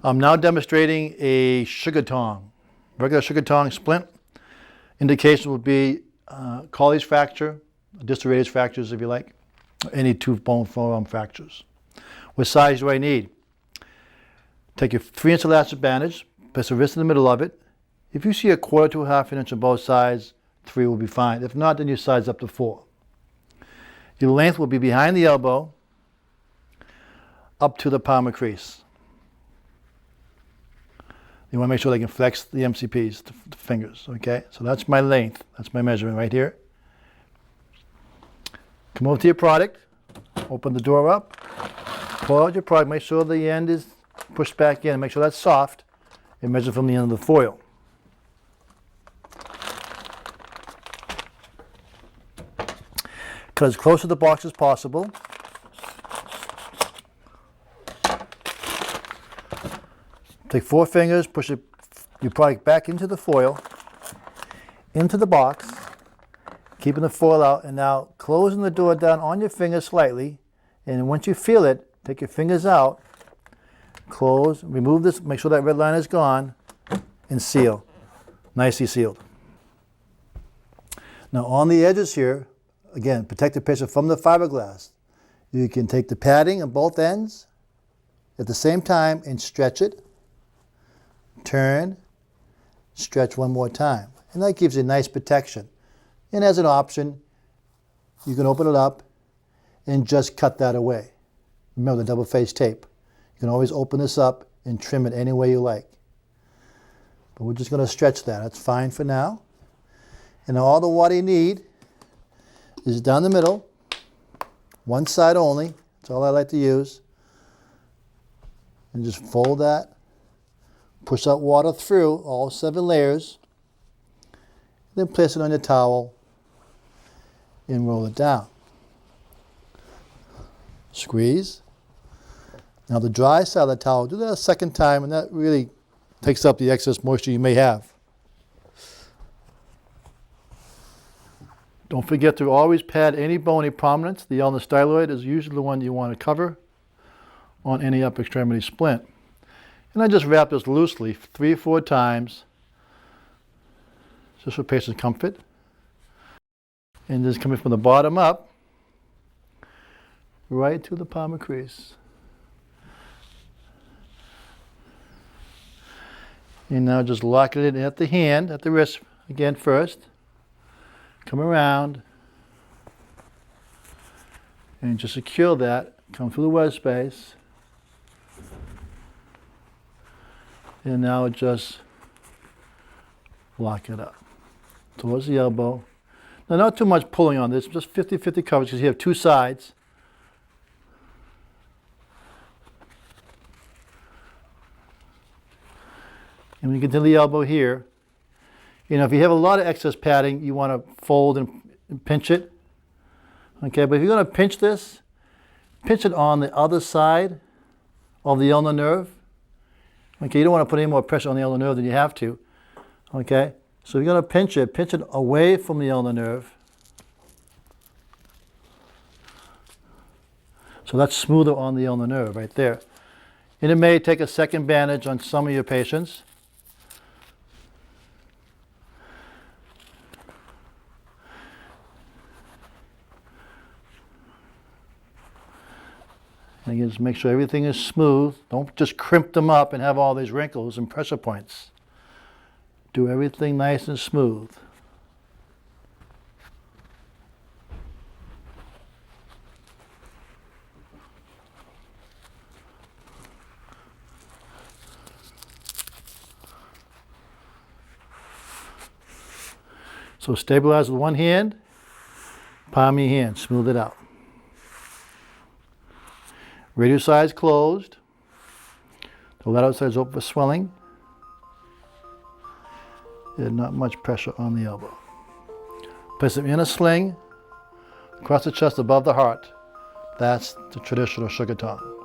I'm now demonstrating a sugar tong. Regular sugar tong splint. Indication would be Colles fracture, distal radius fractures if you like, any two bone forearm fractures. What size do I need? Take your 3-inch elastic bandage, place a wrist in the middle of it. If you see a 1/4 to 1/2 inch on both sides, 3 will be fine. If not, then you size up to 4. Your length will be behind the elbow up to the palmar crease. You want to make sure they can flex the MCPs, the fingers, okay? So that's my length. That's my measurement right here. Come over to your product. Open the door up. Pull out your product. Make sure the end is pushed back in. Make sure that's soft. And measure from the end of the foil. Cut as close to the box as possible. Take 4 fingers, push your product back into the foil, into the box, keeping the foil out, and now closing the door down on your finger slightly, and once you feel it, take your fingers out, close, remove this, make sure that red line is gone, and seal. Nicely sealed. Now on the edges here, again, protect the patient from the fiberglass. You can take the padding on both ends at the same time and stretch it. Turn, stretch one more time. And that gives you nice protection. And as an option, you can open it up and just cut that away. Remember the double-faced tape. You can always open this up and trim it any way you like. But we're just going to stretch that. That's fine for now. And now all the water you need is down the middle, one side only. That's all I like to use. And just fold that. Push that water through all 7 layers, then place it on your towel and roll it down. Squeeze. Now the dry side of the towel, do that a second time, and that really takes up the excess moisture you may have. Don't forget to always pad any bony prominence. The ulnar styloid is usually the one you want to cover on any upper extremity splint. And I just wrap this loosely 3 or 4 times, just for patient comfort. And just coming from the bottom up, right to the palmar crease. And now just lock it in at the hand, at the wrist again first. Come around and just secure that. Come through the wedge space. And now just lock it up towards the elbow. Now not too much pulling on this, just 50-50 coverage because you have 2 sides. And when you get to the elbow here, you know, if you have a lot of excess padding, you want to fold and pinch it. Okay, but if you're going to pinch this, pinch it on the other side of the ulnar nerve. Okay, you don't want to put any more pressure on the ulnar nerve than you have to. Okay, so if you're going to pinch it away from the ulnar nerve. So that's smoother on the ulnar nerve right there. And it may take a second bandage on some of your patients. And again, just make sure everything is smooth. Don't just crimp them up and have all these wrinkles and pressure points. Do everything nice and smooth. So stabilize with one hand, palm of your hand, smooth it out. Radius size closed. The lateral side is open for swelling. And not much pressure on the elbow. Place it in a sling, across the chest above the heart. That's the traditional sugar tong.